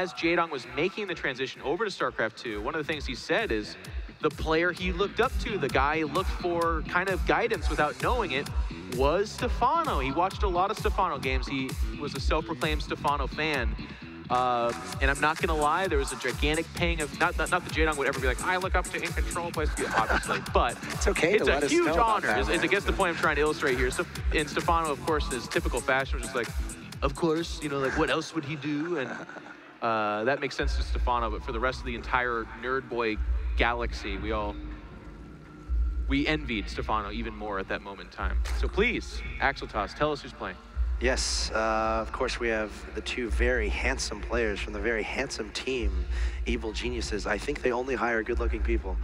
as Jaedong was making the transition over to StarCraft 2, one of the things he said is the player he looked up to, the guy he looked for kind of guidance without knowing it, was Stephano. He watched a lot of Stephano games. He was a self-proclaimed Stephano fan. And I'm not gonna lie, there was a gigantic pang of, not that Jaedong would ever be like, I look up to In Control plays, obviously, but it's okay. It's a huge honor, is I guess the point I'm trying to illustrate here. So, and Stephano, of course, in his typical fashion, was just like, of course, you know, like what else would he do? And that makes sense to Stephano, but for the rest of the entire Nerd Boy galaxy, we envied Stephano even more at that moment in time. So please, Axeltos, tell us who's playing. Yes, of course we have the two very handsome players from the very handsome team, Evil Geniuses. I think they only hire good-looking people.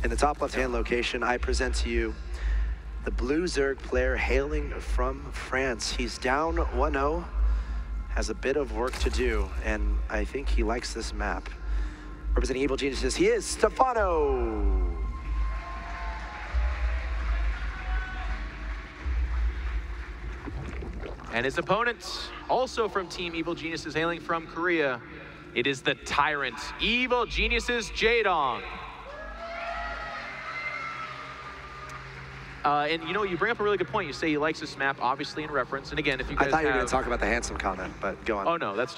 In the top left-hand location, I present to you the blue Zerg player hailing from France. He's down 1-0, has a bit of work to do, and I think he likes this map. Representing Evil Geniuses, he is Stephano! And his opponent, also from Team Evil Geniuses, hailing from Korea, it is the Tyrant, Evil Geniuses Jaedong. And you know, you bring up a really good point. You say he likes this map, obviously in reference. And again, if you guys I thought you were going to talk about the handsome comment, but go on. Oh no, that's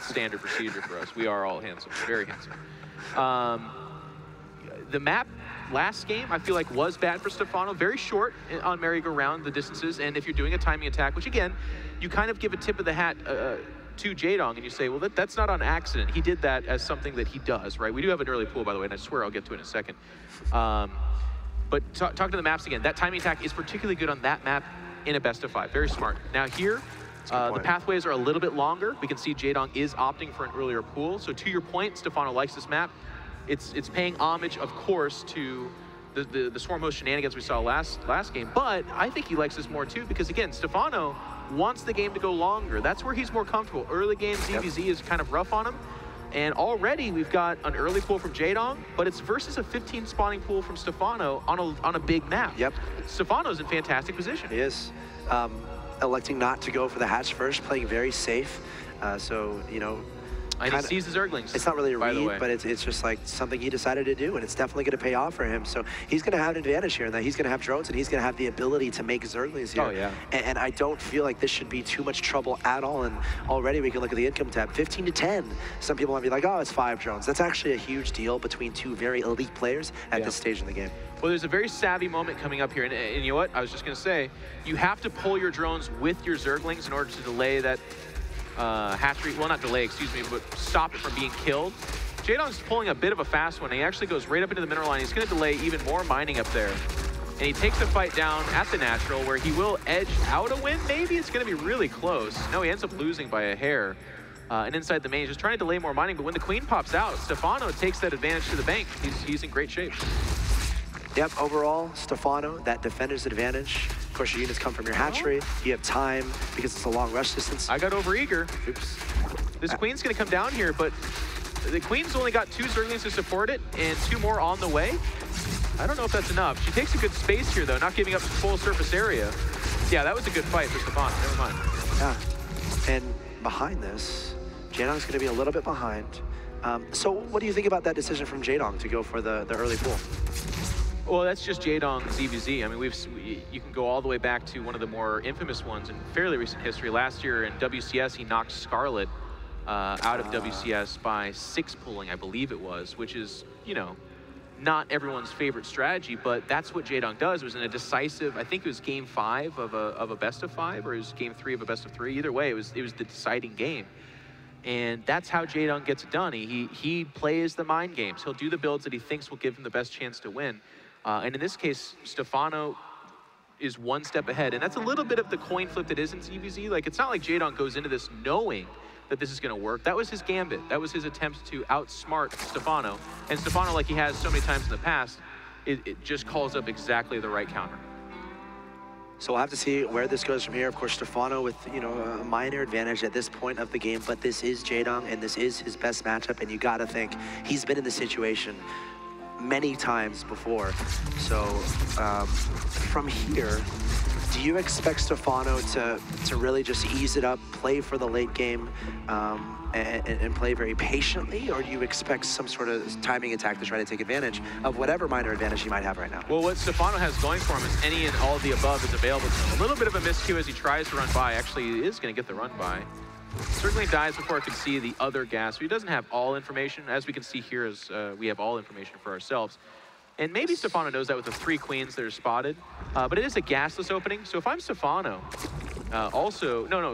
standard procedure for us. We are all handsome, very handsome. The map last game, I feel like, was bad for Stephano. Very short on merry-go-round, the distances. And if you're doing a timing attack, which again, you kind of give a tip of the hat to Jaedong, and you say, well, that's not on accident. He did that as something that he does, right? We do have an early pool, by the way, and I swear I'll get to it in a second. But talking to the maps again, that timing attack is particularly good on that map in a best of 5. Very smart. Now here, the pathways are a little bit longer. We can see Jaedong is opting for an earlier pool. So to your point, Stephano likes this map. It's paying homage, of course, to the Swarm Host shenanigans we saw last game, but I think he likes this more too, because again, Stephano wants the game to go longer. That's where he's more comfortable. Early game, ZVZ is kind of rough on him, and already we've got an early pool from Jaedong, but it's versus a 15 spawning pool from Stephano on a big map. Yep. Stephano's in fantastic position. He is. Electing not to go for the hatch first, playing very safe. So, you know, and he sees the Zerglings. It's not really a read, but it's just like something he decided to do, and it's definitely going to pay off for him. So he's going to have an advantage here in that he's going to have drones, and he's going to have the ability to make Zerglings here. Oh, yeah. And I don't feel like this should be too much trouble at all. And already we can look at the income tab, 15 to 10. Some people might be like, oh, it's 5 drones. That's actually a huge deal between two very elite players at this stage in the game. Well, there's a very savvy moment coming up here, and you know what? I was just going to say, you have to pull your drones with your Zerglings in order to delay that hatchery, well, not delay, excuse me, but stop it from being killed. Jaedong's pulling a bit of a fast one. He actually goes right up into the mineral line. He's going to delay even more mining up there. And he takes the fight down at the natural, where he will edge out a win. Maybe it's going to be really close. No, he ends up losing by a hair. And inside the main, he's just trying to delay more mining. But when the queen pops out, Stephano takes that advantage to the bank. He's in great shape. Yep, overall, Stephano, that defender's advantage. Of course, your units come from your hatchery. You have time because it's a long rush distance. I got overeager. Oops. This queen's going to come down here, but the queen's only got 2 Zerglings to support it and 2 more on the way. I don't know if that's enough. She takes a good space here, though, not giving up full surface area. Yeah, that was a good fight for Stephano. Never mind. Yeah, and behind this, Jaedong's going to be a little bit behind. So what do you think about that decision from Jaedong to go for the early pool? Well, that's just Jaedong's ZVZ. I mean, you can go all the way back to one of the more infamous ones in fairly recent history. Last year in WCS, he knocked Scarlet out of WCS by 6 pulling, I believe it was, which is, you know, not everyone's favorite strategy, but that's what Jaedong does. It was in a decisive, I think it was game 5 of a best of 5, or it was game 3 of a best of 3. Either way, it was the deciding game. And that's how Jaedong gets it done. He plays the mind games. He'll do the builds that he thinks will give him the best chance to win. And in this case, Stephano is 1 step ahead. And that's a little bit of the coin flip that is in ZVZ. Like, it's not like Jaedong goes into this knowing that this is going to work. That was his gambit. That was his attempt to outsmart Stephano. And Stephano, like he has so many times in the past, it just calls up exactly the right counter. So we'll have to see where this goes from here. Of course, Stephano with, you know, a minor advantage at this point of the game, but this is Jaedong, and this is his best matchup, and you got to think he's been in this situation many times before. So from here, Do you expect Stephano to really just ease it up, play for the late game, and play very patiently, or do you expect some sort of timing attack to try to take advantage of whatever minor advantage he might have right now? Well, what Stephano has going for him is any and all of the above is available to him. A little bit of a miscue as he tries to run by. Actually, he is going to get the run by. Certainly dies before it can see the other gas. So he doesn't have all information. As we can see here, is we have all information for ourselves. And maybe Stephano knows that with the 3 queens that are spotted. But it is a gasless opening. So if I'm Stephano,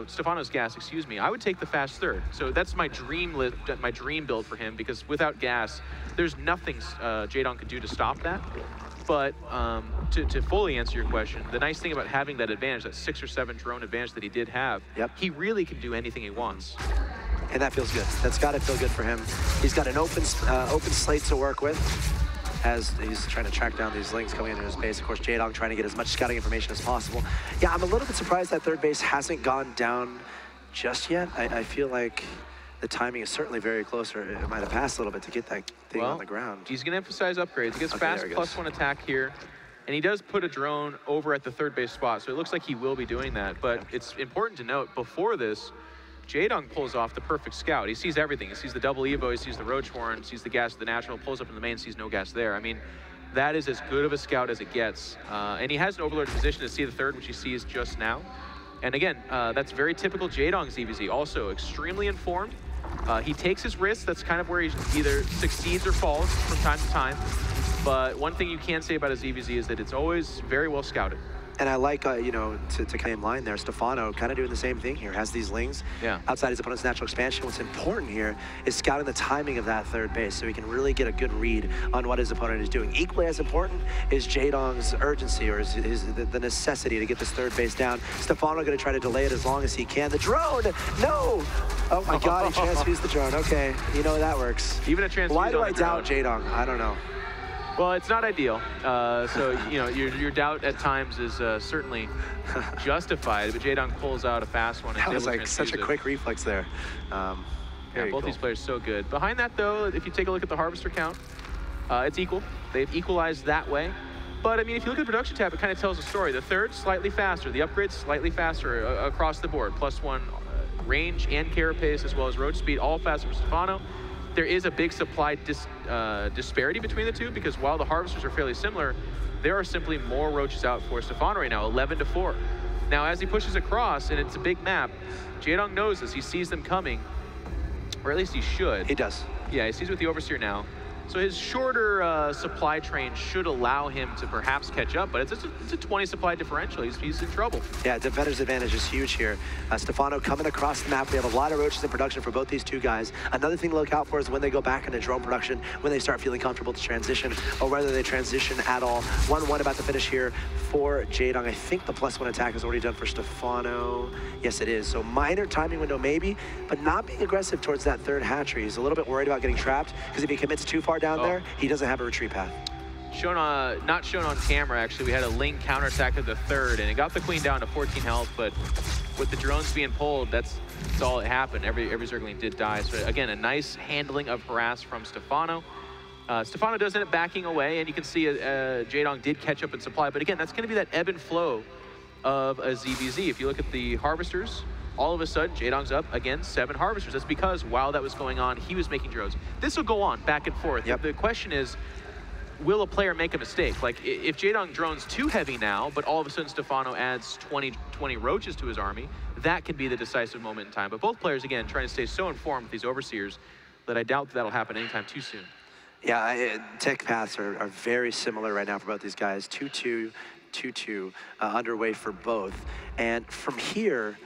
Stephano's gas, excuse me, I would take the fast third. So that's my dream build for him, because without gas, there's nothing Jaedong could do to stop that. But to fully answer your question, the nice thing about having that advantage, that 6 or 7 drone advantage that he did have, he really can do anything he wants. And that feels good. That's got to feel good for him. He's got an open slate to work with as he's trying to track down these lings coming into his base. Of course, Jaedong trying to get as much scouting information as possible. Yeah, I'm a little bit surprised that third base hasn't gone down just yet. I feel like the timing is certainly very close, or it might have passed a little bit to get that thing on the ground. He's going to emphasize upgrades. He gets fast +1 attack here, and he does put a drone over at the third base spot, so it looks like he will be doing that. But it's important to note, before this, Jaedong pulls off the perfect scout. He sees everything. He sees the double Evo, he sees the Roach Horn, sees the gas of the natural, pulls up in the main, sees no gas there. I mean, that is as good of a scout as it gets. And he has an overloaded position to see the third, which he sees just now. And again, that's very typical Jaedong ZVZ. Also extremely informed. He takes his risks. That's kind of where he either succeeds or falls from time to time. But one thing you can say about a ZVZ is that it's always very well scouted. And I like, you know, to claim line there, Stephano kind of doing the same thing here. Has these lings outside his opponent's natural expansion. What's important here is scouting the timing of that third base so he can really get a good read on what his opponent is doing. Equally as important is Jaedong's urgency, or the necessity to get this third base down. Stephano going to try to delay it as long as he can. The drone! No! Oh my God, he transfused the drone. Okay, you know that works. Even a transfuse. Why do I doubt Jaedong? I don't know. Well, it's not ideal. So, you know, your doubt at times is certainly justified, but Jaedong pulls out a fast one. That was like such a quick reflex there. Both these players so good. Behind that, though, if you take a look at the Harvester count, it's equal. They've equalized that way. But, I mean, if you look at the production tab, it kind of tells a story. The third, slightly faster. The upgrades, slightly faster across the board. +1 range and carapace, as well as road speed, all faster for Stephano. There is a big supply disparity between the two, because while the Harvesters are fairly similar, there are simply more roaches out for Stephano right now, 11 to 4. Now, as he pushes across, and it's a big map, Jaedong knows this. He sees them coming, or at least he should. He does. Yeah, he sees with the Overseer now. So his shorter supply train should allow him to perhaps catch up, but it's a 20 supply differential. He's in trouble. Yeah, defender's advantage is huge here. Stephano coming across the map. We have a lot of roaches in production for both these two guys. Another thing to look out for is when they go back into drone production, when they start feeling comfortable to transition, or whether they transition at all. 1-1 about to finish here for Jaedong. I think the +1 attack is already done for Stephano. Yes, it is. So minor timing window maybe, but not being aggressive towards that third hatchery. He's a little bit worried about getting trapped, because if he commits too far down there, he doesn't have a retreat path. Not shown on camera, actually. We had a Ling counterattack at the third, and it got the queen down to 14 health, but with the drones being pulled, that's all that happened. Every Zergling did die. So again, a nice handling of harass from Stephano. Stephano does end up backing away, and you can see Jaedong did catch up in supply, but again, that's going to be that ebb and flow of a ZVZ. If you look at the Harvesters, all of a sudden, Jaedong's up again, 7 Harvesters. That's because while that was going on, he was making drones. This will go on back and forth. The question is, will a player make a mistake? Like, if Jaedong drones too heavy now, but all of a sudden Stephano adds 20 roaches to his army, that can be the decisive moment in time. But both players, again, trying to stay so informed with these Overseers that I doubt that'll happen anytime too soon. Yeah, tech paths are very similar right now for both these guys. 2-2, 2-2 underway for both. And from here,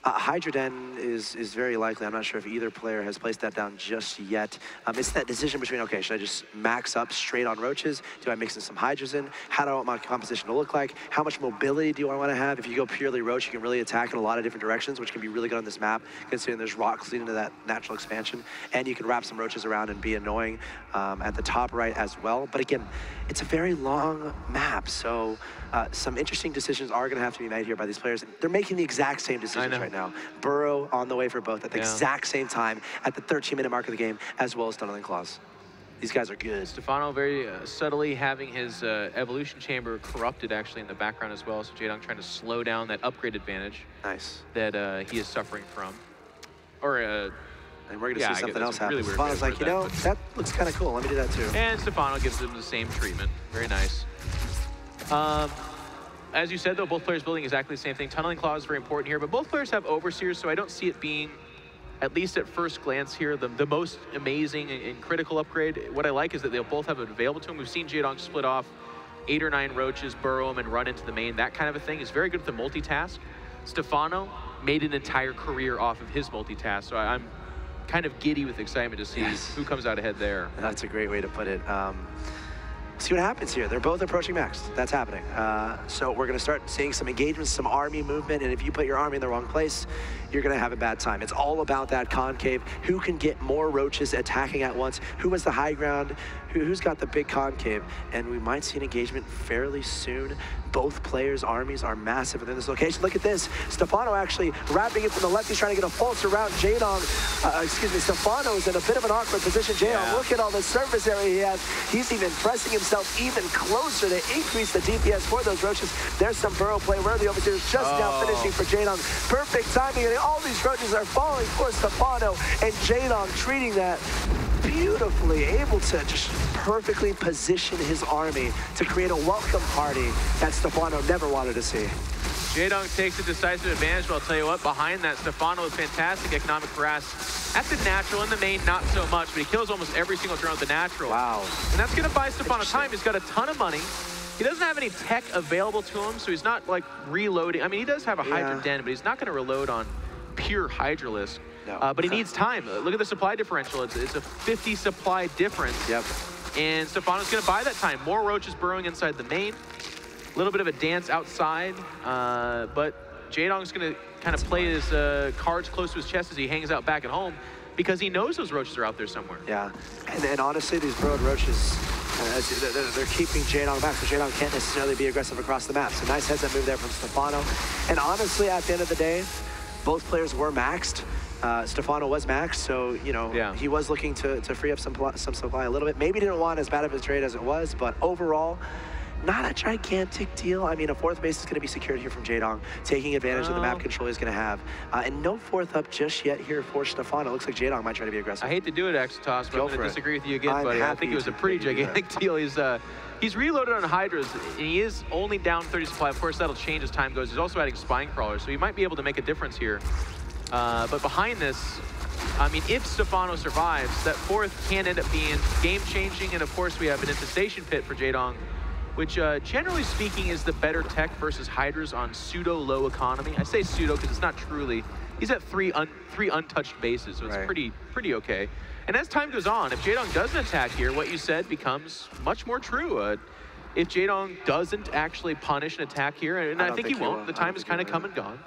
Hydra Den is very likely. I'm not sure if either player has placed that down just yet. It's that decision between, okay, should I just max up straight on roaches? Do I mix in some Hydras in? How do I want my composition to look like? How much mobility do I want to have? If you go purely roach, you can really attack in a lot of different directions, which can be really good on this map, considering there's rocks leading to that natural expansion. And you can wrap some roaches around and be annoying at the top right as well. But again, it's a very long map, so some interesting decisions are going to have to be made here by these players. They're making the exact same decisions right now. Burrow on the way for both at the exact same time at the 13-minute mark of the game, as well as Tunneling Claws. These guys are good. Stephano very subtly having his evolution chamber corrupted actually in the background as well. So Jaedong trying to slow down that upgrade advantage. Nice. That he is suffering from. Or and we're gonna see something else happen. Really Stephano's like, you know, that looks kind of cool. Let me do that too. And Stephano gives him the same treatment. Very nice. As you said, though, both players building exactly the same thing. Tunneling Claw is very important here, but both players have Overseers, so I don't see it being, at least at first glance here, the most amazing and critical upgrade. What I like is that they'll both have it available to them. We've seen Jaedong split off 8 or 9 roaches, burrow them, and run into the main. That kind of a thing is very good with the multitask. Stephano made an entire career off of his multitask, so I'm kind of giddy with excitement to see who comes out ahead there. That's a great way to put it. See what happens here. They're both approaching max. That's happening. So we're going to start seeing some engagements, some army movement, and if you put your army in the wrong place, you're going to have a bad time. It's all about that concave. Who can get more roaches attacking at once? Who has the high ground? Who's got the big concave? And we might see an engagement fairly soon. Both players' armies are massive within this location. Look at this. Stephano actually wrapping it from the left. He's trying to get a pulse around Jaedong. Stephano is in a bit of an awkward position. Jaedong, look at all the surface area he has. He's even pressing himself even closer to increase the DPS for those roaches. There's some burrow play where the Overseer is just now finishing for Jaedong. Perfect timing, and all these roaches are falling for Stephano, and Jaedong treating that beautifully, able to just perfectly position his army to create a welcome party that Stephano never wanted to see. Jaedong takes a decisive advantage, but I'll tell you what, behind that, Stephano with fantastic economic harass. At the natural, in the main, not so much, but he kills almost every single turn with the natural. Wow. And that's going to buy Stephano time. He's got a ton of money. He doesn't have any tech available to him, so he's not, like, reloading. I mean, he does have a Hydra Den, but he's not going to reload on pure Hydralisk. No. But he needs time. Look at the supply differential. It's a 50 supply difference. Yep. And Stephano's going to buy that time. More roaches burrowing inside the main. A little bit of a dance outside. But Jaedong's going to kind of play his cards close to his chest as he hangs out back at home because he knows those roaches are out there somewhere. Yeah. And honestly, these burrowed roaches, they're keeping Jaedong back, so Jaedong can't necessarily be aggressive across the map. So nice heads-up move there from Stephano. And honestly, at the end of the day, both players were maxed. Stephano was maxed, so, you know, he was looking to free up some supply a little bit. Maybe didn't want as bad of a trade as it was, but overall, not a gigantic deal. I mean, a 4th base is going to be secured here from Jaedong, taking advantage of the map control he's going to have. And no 4th up just yet here for Stephano. Looks like Jaedong might try to be aggressive. I hate to do it, Exotos, but I'm going to disagree with you again, buddy. I think it was a pretty gigantic deal. He's reloaded on Hydras, and he is only down 30 supply. Of course, that'll change as time goes. He's also adding Spine Crawlers, so he might be able to make a difference here. But behind this, I mean, if Stephano survives, that 4th can end up being game-changing, and of course we have an infestation pit for Jaedong, which generally speaking is the better tech versus Hydras on pseudo-low economy. I say pseudo because it's not truly. He's at three untouched bases, so it's pretty okay. And as time goes on, if Jaedong doesn't attack here, what you said becomes much more true. If Jaedong doesn't actually punish an attack here, and I think he won't, the time has kind of come and gone.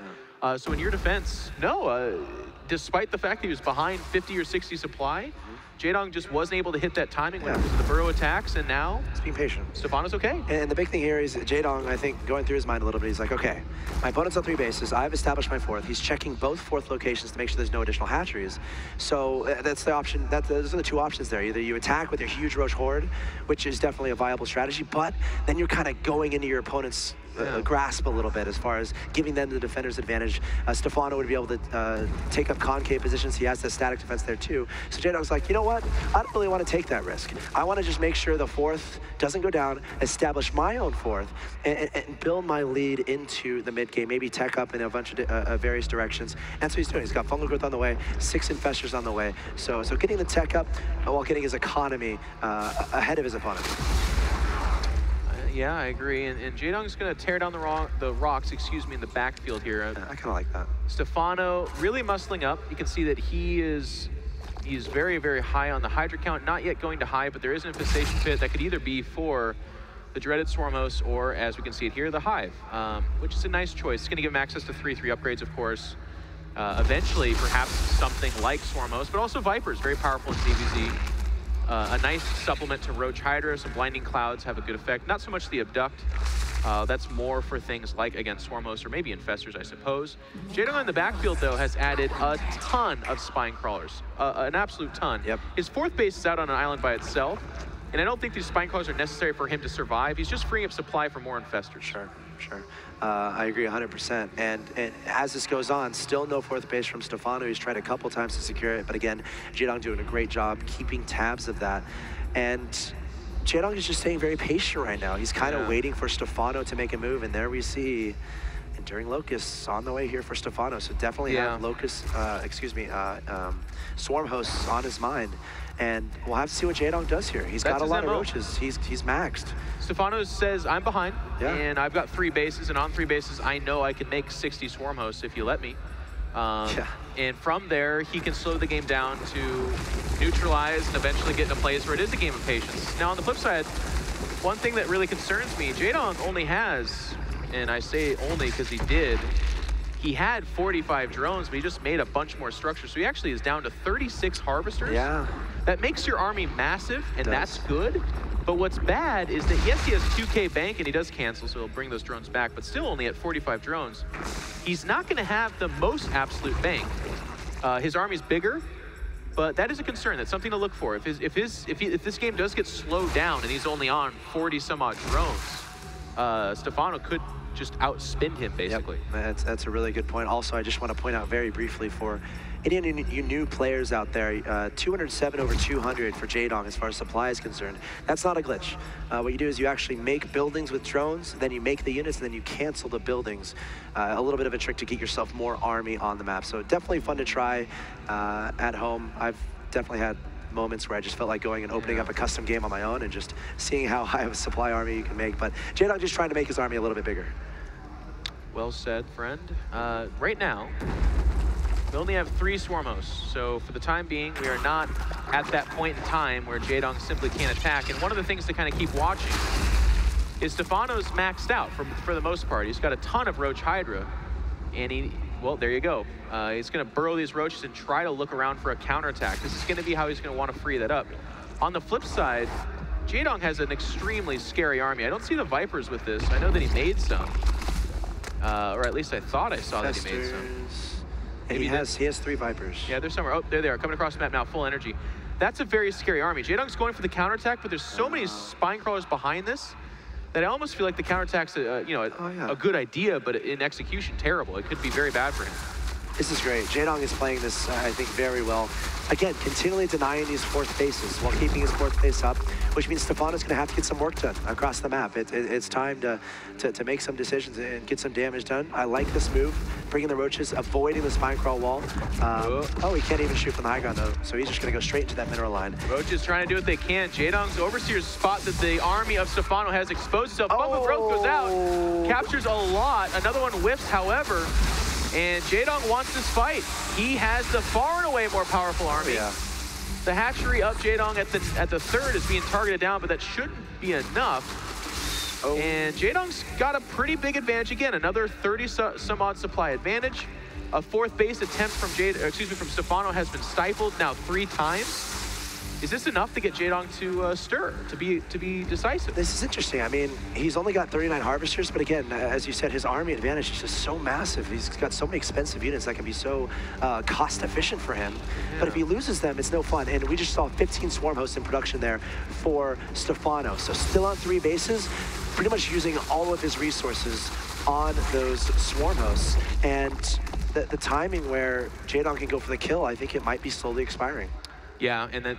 So in your defense, no, despite the fact that he was behind 50 or 60 supply, Jaedong just wasn't able to hit that timing when it was the burrow attacks, and now he's being patient. Stephano's okay. And the big thing here is Jaedong, I think, going through his mind a little bit, he's like, okay, my opponent's on 3 bases. I've established my 4th. He's checking both 4th locations to make sure there's no additional hatcheries. So that's the option. Those are the 2 options there. Either you attack with your huge roach horde, which is definitely a viable strategy, but then you're kind of going into your opponent's grasp a little bit as far as giving them the defender's advantage. Stephano would be able to take up concave positions. He has the static defense there too. So Jaedong's like, you know what? I don't really want to take that risk. I want to just make sure the 4th doesn't go down, establish my own 4th, and build my lead into the mid game, maybe tech up in a bunch of various directions. And so he's doing. He's got fungal growth on the way, 6 infestors on the way. So getting the tech up while getting his economy ahead of his opponent. Yeah, I agree. And Jaedong's going to tear down the rocks, in the backfield here. I kind of like that. Stephano really muscling up. You can see that he's very, very high on the Hydra count. Not yet going to high, but there is an infestation pit that could either be for the dreaded Swarmos or, as we can see it here, the Hive, which is a nice choice. It's going to give him access to 3/3 upgrades, of course. Eventually, perhaps something like Swarmos, but also Vipers, very powerful in ZVZ. A nice supplement to Roach Hydra. Some Blinding Clouds have a good effect. Not so much the Abduct. That's more for things like, again, Swarmhost or maybe Infestors, I suppose. Jaedong in the backfield, though, has added a ton of Spine Crawlers. An absolute ton. Yep. His 4th base is out on an island by itself, and I don't think these Spine Crawlers are necessary for him to survive. He's just freeing up supply for more Infestors. Sure. I agree 100%. And as this goes on, still no 4th base from Stephano. He's tried a couple times to secure it, but again, Jaedong doing a great job keeping tabs of that. And Jaedong is just staying very patient right now. He's kind of waiting for Stephano to make a move, and there we see Enduring Locusts on the way here for Stephano. So definitely have Swarm Hosts on his mind. And we'll have to see what Jaedong does here. He's got a lot of roaches. He's maxed. Stephano says, I'm behind, and I've got 3 bases, and on 3 bases, I know I can make 60 Swarm Hosts if you let me. And from there, he can slow the game down to neutralize and eventually get in a place where it is a game of patience. Now, on the flip side, one thing that really concerns me, Jaedong only has, and I say only because he had 45 drones, but he just made a bunch more structures. So he actually is down to 36 harvesters. Yeah. That makes your army massive, and that's good. But what's bad is that, yes, he has 2K bank, and he does cancel, so he'll bring those drones back, but still only at 45 drones. He's not going to have the most absolute bank. His army's bigger, but that is a concern. That's something to look for. If this game does get slowed down and he's only on 40-some-odd drones, Stephano could just outspin him, basically. Yep. That's a really good point. Also, I just want to point out very briefly for any you new players out there, 207 over 200 for Jaedong as far as supply is concerned. That's not a glitch. What you do is you actually make buildings with drones, then you make the units, and then you cancel the buildings. A little bit of a trick to get yourself more army on the map. So definitely fun to try at home. I've definitely had moments where I just felt like going and opening up a custom game on my own and just seeing how high of a supply army you can make. But Jaedong just trying to make his army a little bit bigger. Well said, friend. Right now, we only have 3 Swarm Hosts, so for the time being, we are not at that point in time where Jaedong simply can't attack. And one of the things to kind of keep watching is Stephano's maxed out for the most part. He's got a ton of Roach Hydra, and well, there you go. He's going to burrow these roaches and try to look around for a counterattack. This is going to be how he's going to want to free that up. On the flip side, Jaedong has an extremely scary army. I don't see the Vipers with this. I know that he made some, or at least I thought I saw that he made some. He has 3 Vipers. Yeah, they're somewhere. Oh, there they are, coming across the map now, full energy. That's a very scary army. Jaedong's going for the counterattack, but there's so many Spine Crawlers behind this that I almost feel like the counterattack's a good idea, but in execution, terrible. It could be very bad for him. This is great. Jaedong is playing this, I think, very well. Again, continually denying these 4th bases while keeping his 4th base up, which means Stephano's going to have to get some work done across the map. It's time to make some decisions and get some damage done. I like this move, bringing the roaches, avoiding the Spine Crawl wall. Oh, he can't even shoot from the high ground, though, so he's just going to go straight into that mineral line. Roaches trying to do what they can. Jaedong's Overseer's spot that the army of Stephano has exposed itself. Bumble Growth goes out, captures a lot. Another one whiffs, however. And Jaedong wants this fight. He has the far and away more powerful army. Yeah. The hatchery of Jaedong at the 3rd is being targeted down, but that shouldn't be enough. And Jaedong's got a pretty big advantage again. Another 30-some-odd supply advantage. A 4th base attempt from from Stephano has been stifled now 3 times. Is this enough to get Jaedong to stir, to be decisive? This is interesting. I mean, he's only got 39 harvesters, but again, as you said, his army advantage is just so massive. He's got so many expensive units that can be so cost efficient for him. Yeah. But if he loses them, it's no fun. And we just saw 15 Swarm Hosts in production there for Stephano. So still on 3 bases, pretty much using all of his resources on those Swarm Hosts. And the timing where Jaedong can go for the kill, I think it might be slowly expiring. Yeah, and then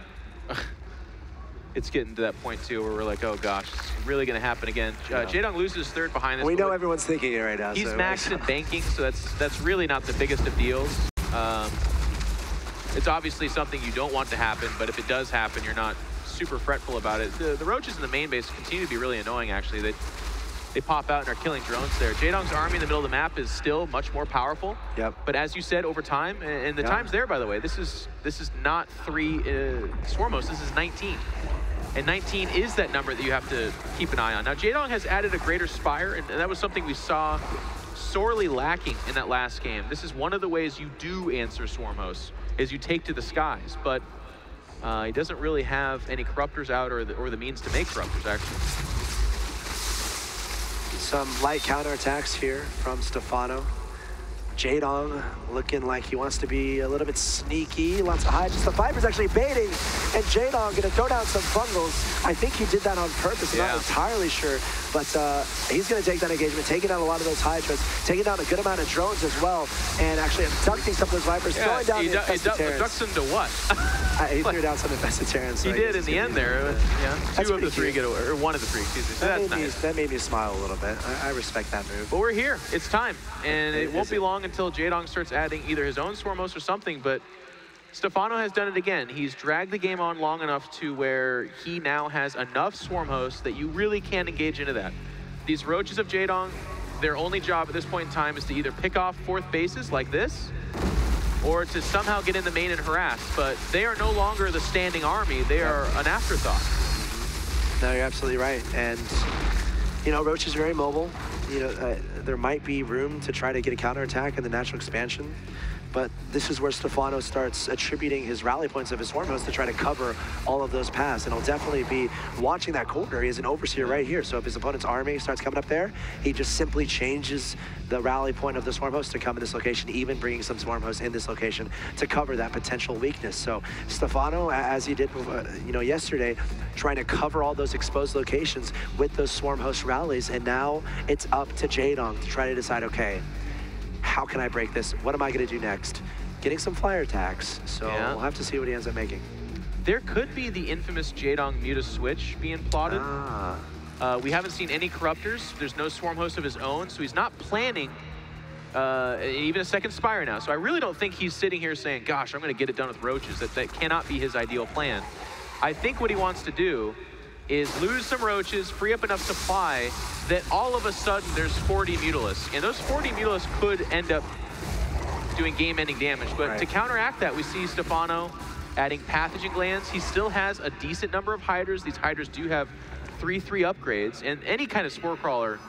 it's getting to that point too where we're like, oh gosh, it's really going to happen again. Jaedong loses 3rd behind this. We know everyone's thinking it right now. He's maxed in banking, so that's really not the biggest of deals. It's obviously something you don't want to happen, but if it does happen, you're not super fretful about it. The roaches in the main base continue to be really annoying, actually. They pop out and are killing drones there. Jaedong's army in the middle of the map is still much more powerful. Yep. But as you said, over time, and the time's there, by the way, this is not 3 Swarm Hosts, this is 19. And 19 is that number that you have to keep an eye on. Now, Jaedong has added a greater Spire, and that was something we saw sorely lacking in that last game. This is one of the ways you do answer Swarm Hosts, is you take to the skies. But He doesn't really have any corruptors out or the means to make corruptors, actually. Some light counterattacks here from Stephano. Jaedong looking like he wants to be a little bit sneaky, wants to hide. Just the Viper's actually baiting, and Jaedong gonna throw down some bungles. I think he did that on purpose. I'm not entirely sure, but he's gonna take that engagement, taking down a lot of those Hydras, taking down a good amount of drones as well, and actually abducting some of those Vipers, throwing down the Infested abducts them to what? He threw down some Infested Terrans. He did in the end there. Yeah, two of the three get away, or one of the three, excuse me. So that's nice. That made me smile a little bit. I respect that move. But we're here. It's time, and it won't be long until Jaedong starts adding either his own Swarm host or something, but Stephano has done it again. He's dragged the game on long enough to where he now has enough Swarm hosts that you really can't engage into that. These roaches of Jaedong, their only job at this point in time is to either pick off fourth bases like this, or to somehow get in the main and harass, but they are no longer the standing army. They are an afterthought. No, you're absolutely right. And, you know, Roach is very mobile. You know, there might be room to try to get a counterattack in the natural expansion, but this is where Stephano starts attributing his rally points of his Swarm host to try to cover all of those paths, and he'll definitely be watching that corner. He has an Overseer right here, so if his opponent's army starts coming up there, he just simply changes the rally point of the Swarm host to come in this location, even bringing some Swarm hosts in this location to cover that potential weakness. So Stephano, as he did you know, yesterday, trying to cover all those exposed locations with those Swarm host rallies, and now it's up to Jaedong to try to decide, okay, how can I break this? What am I gonna do next? Getting some flyer attacks, so we'll have to see what he ends up making. There could be the infamous Jaedong Muta switch being plotted. We haven't seen any corruptors. There's no Swarm host of his own, so he's not planning even a second Spire now. So I really don't think he's sitting here saying, gosh, I'm gonna get it done with roaches. That cannot be his ideal plan. I think what he wants to do is lose some roaches, free up enough supply that all of a sudden there's 40 Mutalisks. And those 40 Mutalisks could end up doing game-ending damage. But to counteract that, we see Stephano adding pathogen glands. He still has a decent number of Hydras. These Hydras do have 3/3 upgrades, and any kind of Spore Crawler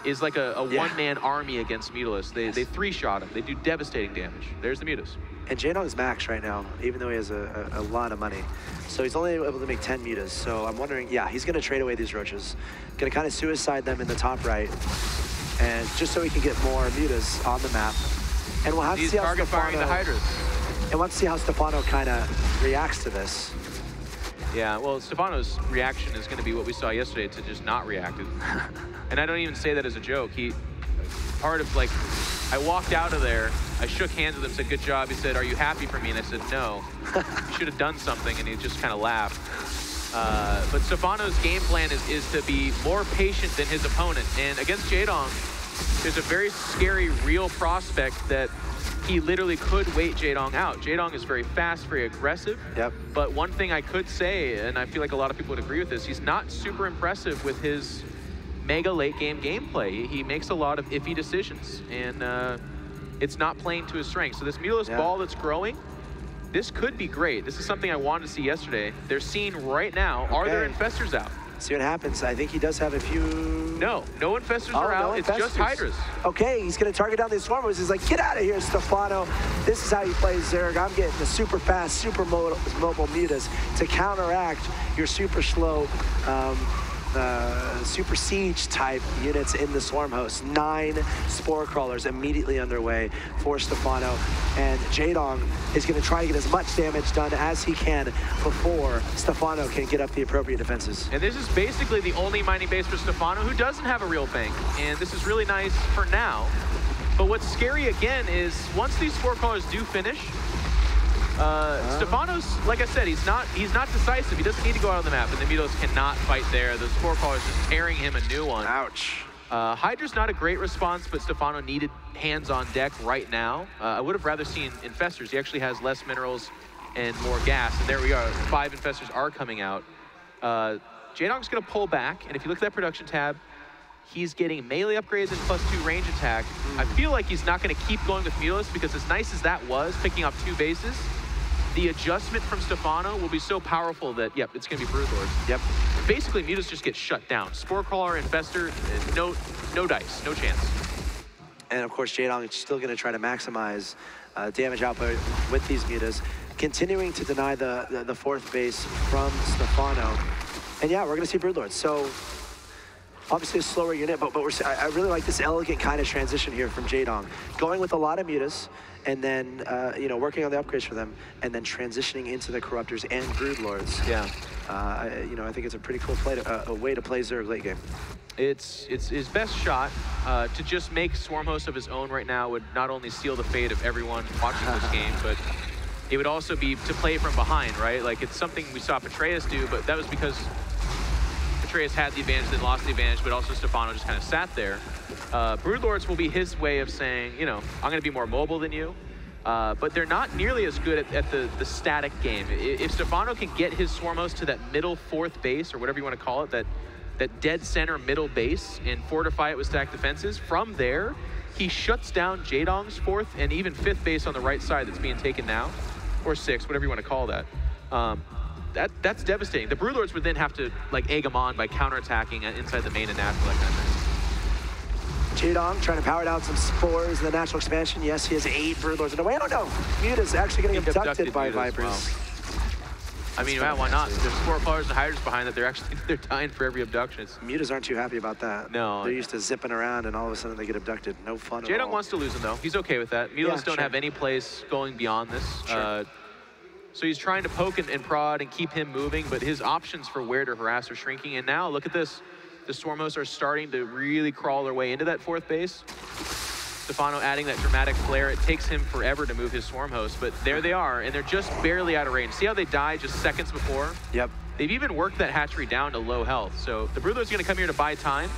is like a one-man army against Mutalisks. They three-shot him. They do devastating damage. There's the Mutas. And Jaedong's max right now, even though he has a lot of money. So he's only able to make 10 mutas. So I'm wondering, he's gonna trade away these roaches. Gonna kind of suicide them in the top right. And just so he can get more mutas on the map. And we'll have to see how target firing the Hydras. And we'll have to see how Stephano kind of reacts to this. Yeah, well, Stephano's reaction is gonna be what we saw yesterday, to just not react. And I don't even say that as a joke. Part of, like, I walked out of there, I shook hands with him, said, good job. He said, are you happy for me? And I said, no. You should have done something. And he just kind of laughed. But Stephano's game plan is to be more patient than his opponent. And against Jaedong, there's a very scary, real prospect that he literally could wait Jaedong out. Jaedong is very fast, very aggressive. Yep. But one thing I could say, and I feel like a lot of people would agree with this, he's not super impressive with his mega late game gameplay. He makes a lot of iffy decisions, and it's not playing to his strengths. So this Mutalisk ball that's growing, this could be great. This is something I wanted to see yesterday. They're seeing right now, are there Infestors out? See what happens. I think he does have a few... No Infestors are out. It's just Hydras. Okay, he's going to target down these Swarmers. He's like, get out of here, Stephano. This is how you play Zerg. I'm getting the super fast, super mobile mutas to counteract your super slow, super siege type units in the Swarm host. 9 Spore Crawlers immediately underway for Stephano, and Jaedong is going to try to get as much damage done as he can before Stephano can get up the appropriate defenses. And this is basically the only mining base for Stephano who doesn't have a real bank, and this is really nice for now. But what's scary again is once these Spore Crawlers do finish, Stephano's, like I said, he's not decisive. He doesn't need to go out on the map, and the Mutalisks cannot fight there. The Spore Crawler is just tearing him a new one. Ouch. Hydra's not a great response, but Stephano needed hands on deck right now. I would have rather seen Infestors. He actually has less minerals and more gas, and there we are. 5 Infestors are coming out. Jaedong's gonna pull back, and if you look at that production tab, he's getting melee upgrades and +2 range attack. I feel like he's not gonna keep going with Mutalisks, because as nice as that was, picking up 2 bases, the adjustment from Stephano will be so powerful that, it's going to be Brood Lords. Basically, Mutas just get shut down. Spore Crawler, Infestor, no dice, no chance. And of course, Jaedong is still going to try to maximize damage output with these Mutas. continuing to deny the fourth base from Stephano. And yeah, we're gonna see Broodlords. So obviously a slower unit, but I really like this elegant kind of transition here from Jaedong. Going with a lot of mutas, and then, you know, working on the upgrades for them, and then transitioning into the Corruptors and Broodlords. Yeah. You know, I think it's a pretty cool play a way to play Zerg late game. It's his best shot. To just make Swarmhost of his own right now would not only seal the fate of everyone watching this game, but it would also be to play from behind, right? Like, it's something we saw Petraeus do, but that was because Petraeus had the advantage, then lost the advantage, but also Stephano just kind of sat there. Broodlords will be his way of saying, you know, I'm going to be more mobile than you, but they're not nearly as good at the static game. If Stephano can get his Swarmhost to that middle fourth base, or whatever you want to call it, that dead center middle base, and fortify it with stacked defenses, from there, he shuts down Jaedong's fourth and even fifth base on the right side that's being taken now, or sixth, whatever you want to call that. That's devastating. The Broodlords would then have to like egg him on by counterattacking inside the main and natural, that kind of thing. Jaedong trying to power down some spores in the natural expansion. Yes, he has 8 Broodlords in a way. Oh no, Muta's actually getting abducted by Vipers. Well. I mean, man, why not? There's 4 players and hiders behind that. They're dying for every abduction. Mutas aren't too happy about that. No. They're used to zipping around and all of a sudden they get abducted. No fun at all. Jaedong wants to lose him though. He's okay with that. Mutas don't have any place going beyond this. Sure. So he's trying to poke and prod and keep him moving, but his options for where to harass are shrinking. And now, look at this. The Swarmhosts are starting to really crawl their way into that fourth base. Stephano adding that dramatic flare. It takes him forever to move his Swarmhost, but there they are, and they're just barely out of range. See how they died just seconds before? Yep. They've even worked that hatchery down to low health. So the Broodlord's gonna come here to buy time,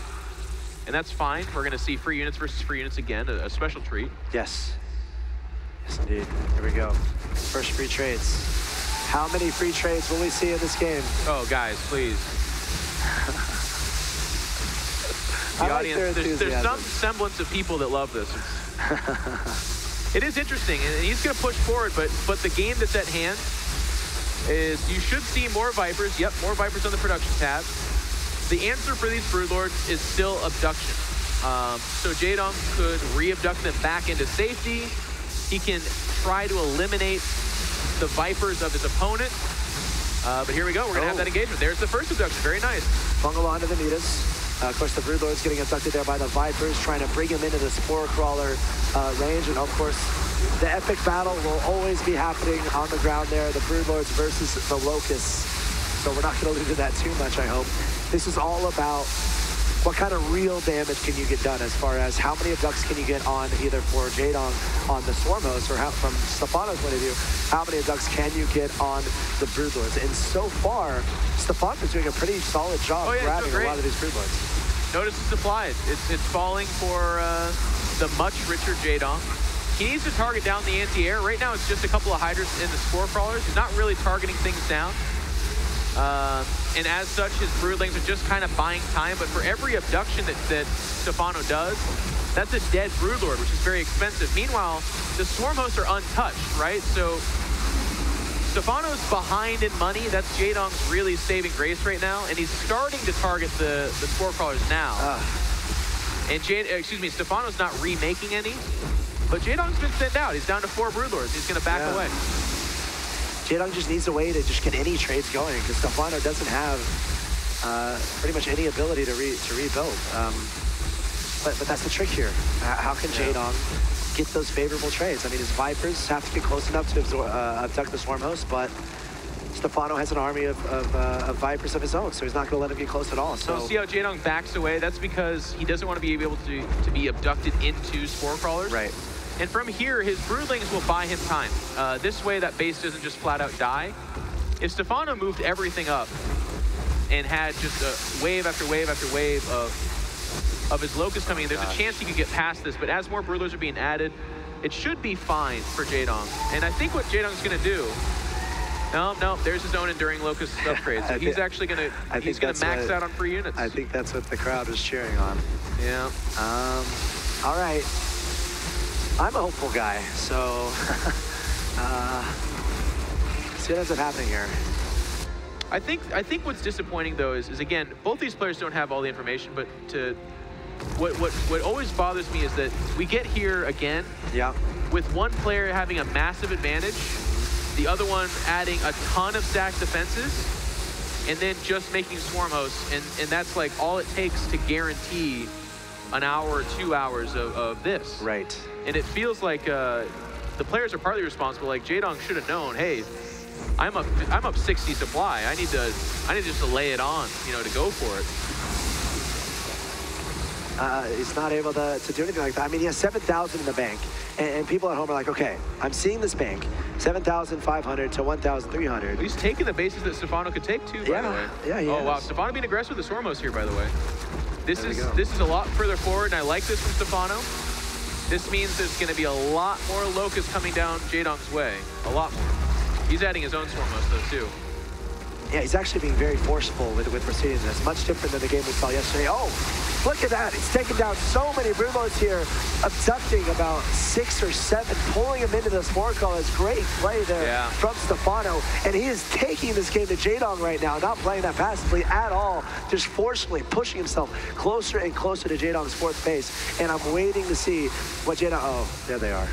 and that's fine. We're gonna see free units versus free units again, a special treat. Yes. Yes, indeed. Here we go. First free trades. How many free trades will we see in this game? Oh, guys, please. The audience, there's some semblance of people that love this. It is interesting, and he's going to push forward, but the game that's at hand is you should see more Vipers. Yep, more Vipers on the production tab. The answer for these Broodlords is still abduction. So Jaedong could re-abduct them back into safety. He can try to eliminate the Vipers of his opponent. But here we go, we're going to have that engagement. There's the first abduction, very nice. Fungal onto the Mutas. Of course, the Broodlord's getting abducted there by the Vipers, trying to bring him into the Spore Crawler range. And of course, the epic battle will always be happening on the ground there, the Broodlords versus the Locusts. So we're not going to allude to that too much, I hope. This is all about what kind of real damage can you get done as far as how many abducts can you get on either for Jaedong on the Swarmhost, or how, from Stephano's point of view, how many abducts can you get on the Broodlords? And so far, Stephano's doing a pretty solid job grabbing a lot of these Broodlords. Notice the supply. It's falling for the much richer Jaedong. He needs to target down the anti-air. Right now, it's just a couple of hydras in the Spore Crawlers. He's not really targeting things down. And as such, his Broodlings are just kind of buying time, but for every abduction that Stephano does, that's a dead Broodlord, which is very expensive. Meanwhile, the Swarmhosts are untouched, right? So Stephano's behind in money. That's Jaedong's really saving grace right now, and he's starting to target the Spore Crawlers now. And Stephano's not remaking any, but Jaedong's been thinned out. He's down to 4 Broodlords. He's going to back away. Jaedong just needs a way to just get any trades going, because Stephano doesn't have pretty much any ability to rebuild. But that's the trick here. How can Jaedong get those favorable trades? I mean, his Vipers have to get close enough to abduct the Swarmhost, but Stephano has an army of Vipers of his own, so he's not going to let him get close at all. So see how Jaedong backs away? That's because he doesn't want to be able to be abducted into Spore Crawlers. Right. And from here, his Broodlings will buy him time. This way, that base doesn't just flat out die. If Stephano moved everything up and had just a wave after wave after wave of his Locust coming in, there's a chance he could get past this. But as more Broodlers are being added, it should be fine for Jaedong. And I think what Jaedong's going to do, no, there's his own Enduring Locust upgrade. So he's actually going to, he's going to max out on free units. I think that's what the crowd was cheering on. Yeah. All right. I'm a hopeful guy, so see what ends up happening here. I think what's disappointing though is again, both these players don't have all the information, but what always bothers me is that we get here again with one player having a massive advantage The other one adding a ton of stacked defenses, and then just making swarm hosts, and that's like all it takes to guarantee an hour or 2 hours of this. Right. And it feels like the players are partly responsible. Like Jaedong should have known, hey, I'm up 60 supply. I need just to lay it on, you know, to go for it. He's not able to do anything like that. I mean, he has 7,000 in the bank, and people at home are like, okay, I'm seeing this bank, 7,500 to 1,300. He's taking the bases that Stephano could take too, by the way. Yeah, he Oh, is. wow, Stephano being aggressive with the Sormos here, by the way. This is a lot further forward, and I like this from Stephano. This means there's going to be a lot more Locust coming down Jaedong's way. A lot more. He's adding his own Sormos, though, too. Yeah, he's actually being very forceful with proceeding this. Much different than the game we saw yesterday. Oh, look at that. He's taking down so many Brumos here, abducting about 6 or 7, pulling him into the sport call. It's great play there from Stephano. And he is taking this game to Jaedong right now, not playing that passively at all, just forcefully pushing himself closer and closer to Jaedong's fourth base. And I'm waiting to see what Jaedong, oh, there they are.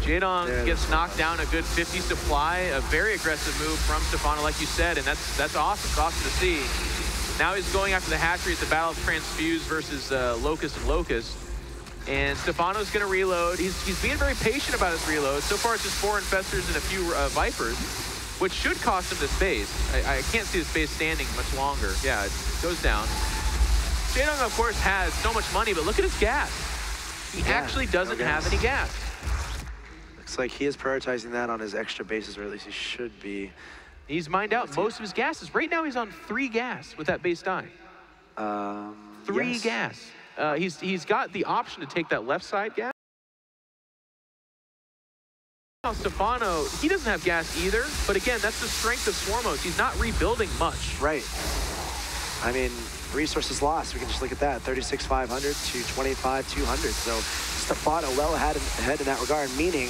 Jaedong gets knocked down a good 50 supply, a very aggressive move from Stephano, like you said, and that's awesome. It's awesome to see. Now he's going after the hatchery at the Battle of Transfuse versus Locust and Locust. And Stephano's going to reload. He's being very patient about his reload. So far, it's just 4 Infestors and a few Vipers, which should cost him the space. I can't see the space standing much longer. Yeah, it goes down. Jaedong, of course, has so much money, but look at his gas. He actually doesn't have any gas. Looks like he is prioritizing that on his extra bases, or at least he should be. He's mined out most of his gases. Right now, he's on 3 gas with that base die. 3 gas. He's got the option to take that left side gas. Now, Stephano, he doesn't have gas either, but again, that's the strength of Swarmos. He's not rebuilding much. Right. I mean, resources lost. We can just look at that, 36,500 to 25,200. So Stephano well ahead in that regard, meaning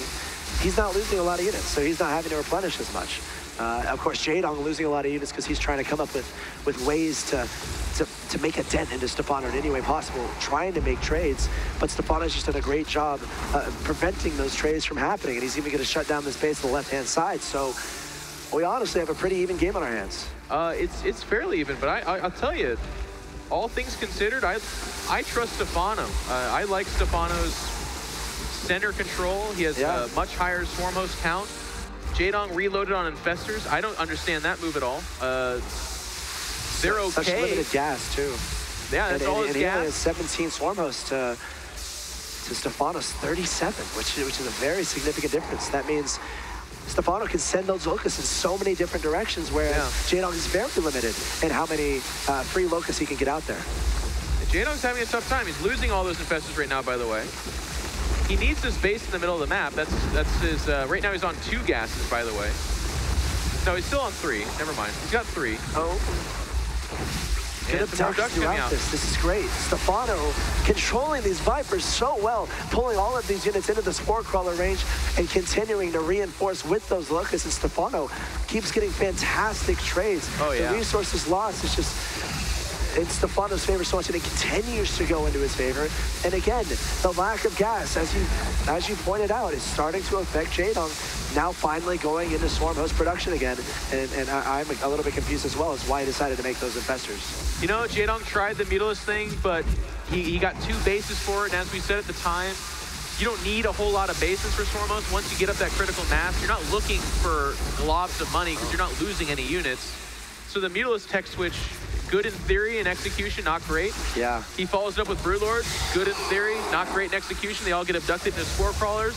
he's not losing a lot of units, so he's not having to replenish as much. Of course, Jaedong losing a lot of units because he's trying to come up with ways to make a dent into Stephano in any way possible, trying to make trades. But Stephano's just done a great job preventing those trades from happening, and he's even going to shut down the space on the left-hand side. So we honestly have a pretty even game on our hands. It's fairly even, but I'll tell you, all things considered, I trust Stephano. I like Stephano's center control. He has a much higher swarm host count. Jaedong reloaded on Infestors. I don't understand that move at all. They're okay. Such limited gas, too. Yeah, that's all his gas. And he only has 17 swarm hosts to Stephano's 37, which is a very significant difference. That means Stephano can send those locusts in so many different directions, whereas Jaedong is very limited in how many free locusts he can get out there. Jaedong's having a tough time. He's losing all those Infestors right now, by the way. He needs this base in the middle of the map. That's his, right now he's on 2 gases, by the way. No, he's still on 3. Never mind. He's got 3. Oh. Good abductions throughout this. This is great. Stephano controlling these Vipers so well, pulling all of these units into the Spore Crawler range and continuing to reinforce with those locusts. And Stephano keeps getting fantastic trades. Oh, yeah. The resources lost is just in Stephano's favor so much, and it continues to go into his favor. And again, the lack of gas, as you pointed out, is starting to affect Jaedong, now finally going into swarm host production again. And I'm a little bit confused as well as why he decided to make those Infestors. You know, Jaedong tried the Mutilus thing, but he got 2 bases for it. And as we said at the time, you don't need a whole lot of bases for swarm host. Once you get up that critical mass, you're not looking for globs of money because you're not losing any units. So the Mutilus tech switch, good in theory, in execution, not great. Yeah. He follows it up with Broodlords, good in theory, not great in execution. They all get abducted into Spore Crawlers.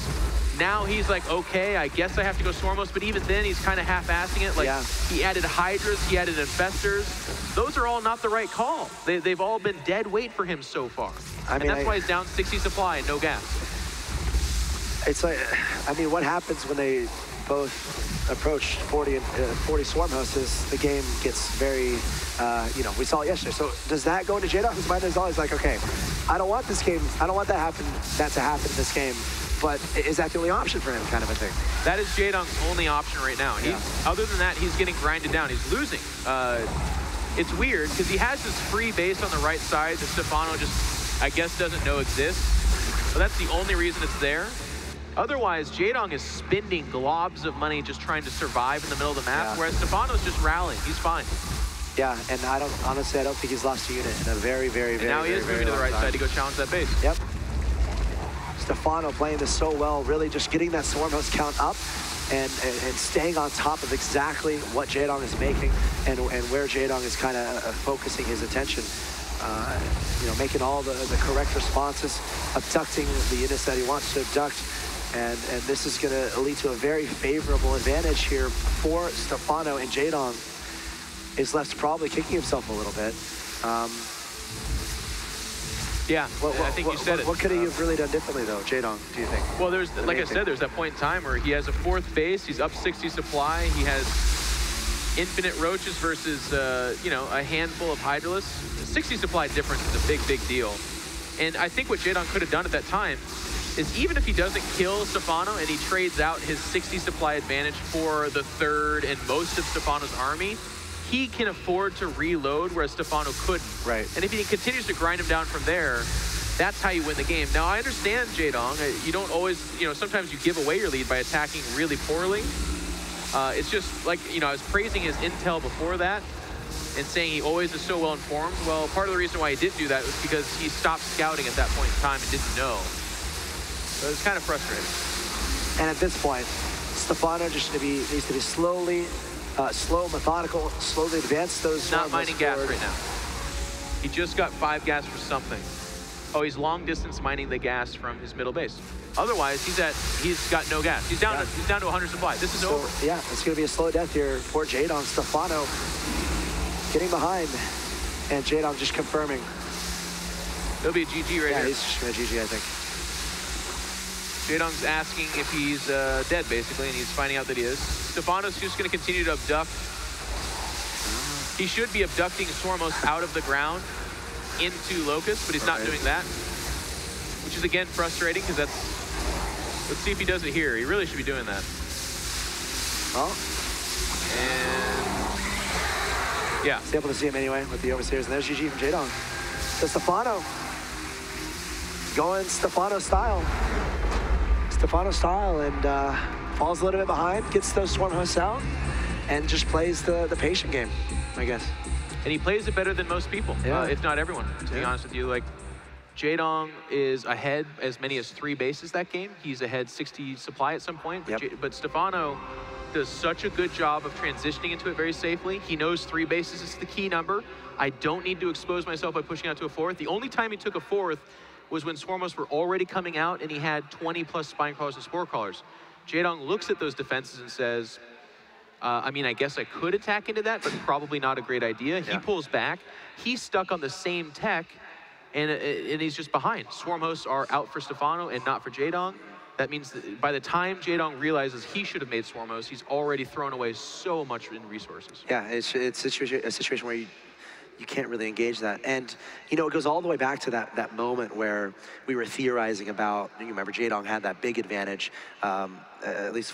Now he's like, okay, I guess I have to go Swarmos, but even then he's kind of half-assing it. Like, he added Hydras, he added Infestors. Those are all not the right call. They've all been dead weight for him so far. And that's why he's down 60 supply and no gas. It's like, I mean, what happens when they both approach 40 swarm hosts is the game gets very, you know, we saw it yesterday. So does that go into Jaedong's mind? There's always like, okay, I don't want this game, I don't want that to happen in this game, but is that the only option for him, kind of a thing? That is Jaedong's only option right now. Other than that, he's getting grinded down. He's losing. It's weird because he has this free base on the right side that Stephano just, I guess, doesn't know exists. But that's the only reason it's there. Otherwise, Jaedong is spending globs of money just trying to survive in the middle of the map, whereas Stephano's just rallying. He's fine. Yeah, and honestly, I don't think he's lost a unit in a very, very, very, now he is moving to the right side to go challenge that base. Yep. Stephano playing this so well, really just getting that swarm host count up and staying on top of exactly what Jaedong is making and where Jaedong is kind of focusing his attention. You know, making all the correct responses, abducting the units that he wants to abduct. And this is going to lead to a very favorable advantage here for Stephano, and Jaedong is left probably kicking himself a little bit. Yeah, I think you said it. What could he have really done differently, though, Jaedong, do you think? Well, there's, like I said, there's that point in time where he has a 4th base, he's up 60 supply, he has infinite roaches versus, you know, a handful of Hydralisks. 60 supply difference is a big, big deal. And I think what Jaedong could have done at that time is even if he doesn't kill Stephano and he trades out his 60 supply advantage for the 3rd and most of Stephano's army, he can afford to reload, whereas Stephano couldn't. Right. And if he continues to grind him down from there, that's how you win the game. Now, I understand, Jaedong, you don't always, you know, sometimes you give away your lead by attacking really poorly. It's just like, you know, I was praising his intel before that and saying he always is so well informed. Well, part of the reason why he didn't do that was because he stopped scouting at that point in time and didn't know. So it's kind of frustrating. And at this point, Stephano just needs to be slowly, slow, methodical, slowly advance those. Not mining gas right now. He just got 5 gas for something. Oh, he's long distance mining the gas from his middle base. Otherwise, he's got no gas. He's down to 100 supply. This is over. Yeah, it's going to be a slow death here for Jaedong. Stephano getting behind, and Jaedong just confirming. It'll be a GG right here. Yeah, he's just going to GG, I think. Jaedong's asking if he's dead, basically, and he's finding out that he is. Stephano's just going to continue to abduct. He should be abducting Swarmos out of the ground into Locust, but he's not doing that, which is, again, frustrating, because that's... Let's see if he does it here. He really should be doing that. Oh. And... yeah. He's able to see him anyway with the overseers, and there's GG from Jaedong. So Stephano going Stephano style. Stephano style, and falls a little bit behind, gets those swarm hosts out, and just plays the patient game, I guess. And he plays it better than most people, if not everyone, to be honest with you. Like, Jaedong is ahead as many as 3 bases that game. He's ahead 60 supply at some point, but Stephano does such a good job of transitioning into it very safely. He knows 3 bases is the key number. I don't need to expose myself by pushing out to a 4th. The only time he took a 4th was when Swarmos were already coming out and he had 20+ spine crawlers and spore crawlers. Jaedong looks at those defenses and says, I mean, I guess I could attack into that, but probably not a great idea. He pulls back. He's stuck on the same tech, and he's just behind. Swarm hosts are out for Stephano and not for Jaedong. That means that by the time Jaedong realizes he should have made Swarm hosts, he's already thrown away so much in resources. Yeah, it's a situation where you can't really engage that. And, you know, it goes all the way back to that moment where we were theorizing about, you remember Jaedong had that big advantage, at least